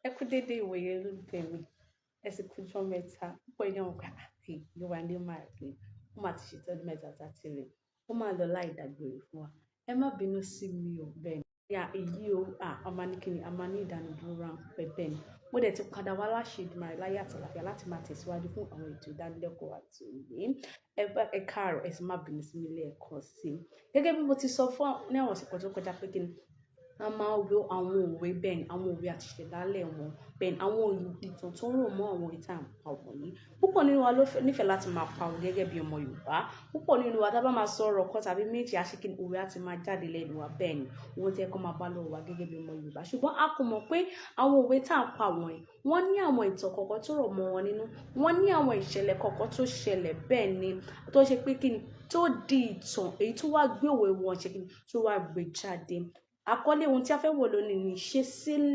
Ẹ kú dédé ìwòye olólùfẹ́ mi. Ẹ sì kú ọjọ́ mẹ́ta. Púpọ̀ èèyàn ń gbà pé Yéwándé máa pè. Ó máa ti ṣètò ọdún mẹ́ta tá ti rè. Ó máa lọ láì dágbére fún wa. Ẹ má bínú sí mi o bẹ́ẹ̀ ni. Èyí o, a máa ní kíni, a máa ní ìdánidúró ráńpẹ́ bẹ́ẹ̀ ni. Mo dẹ̀ ti padà wá láṣẹ Èdùmàrè láyé àti àlàáfíà láti máa tẹ̀síwájú fún àwọn ètò ìdánilẹ́kọ̀ọ́ àti òye. Ẹ káàárọ̀, ẹ sì má bínú sí mi lẹ́ẹ̀kan sí i. Gẹ́gẹ́ bí mo ti sọ fún ní àwọn àsìkò tó kọjá pé kíni, a máa lo àwọn òwe bẹ́ẹ̀ ni, àwọn òwe àti ìṣẹ̀dálẹ̀ wọn bẹ́ẹ̀ ni, àwọn ìtàn tó rò mọ́ àwọn ìtàn àwọn yìí. Púpọ̀ nínú wa ló nífẹ̀ẹ́ láti máa pa òwe gẹ́gẹ́ bí ọmọ Yorùbá. Púpọ̀ nínú wa tá bá máa sọ ọ̀rọ̀ kan tàbí méjì àṣekíni òwe á ti máa jáde lẹ́nu wa bẹ́ẹ̀ ni. Ohun tí ẹ kọ́ máa bá lọ́wọ́ wa gẹ́gẹ́ bí ọmọ Yorùbá. Ṣùgbọ́n a kò mọ̀ pé àwọn òwe tá à ń pa wọ̀nyí, wọ́n ní àwọn ìtàn kọ̀ọ̀kan tó rọ̀ mọ́ wọn nínú. Wọ́n ní àwọn ìṣẹ̀lẹ̀ kọ̀ọ̀kan tó ṣẹlẹ̀ bẹ́ẹ̀ ni, tó ṣe pé kíni, tó di ìtàn èyí tó wá gbé òwe wọn ṣe kíni, tó wá gbé jáde. Àkọlé ohun tí a fẹ́ wò lónìí ni ìṣesílẹ̀.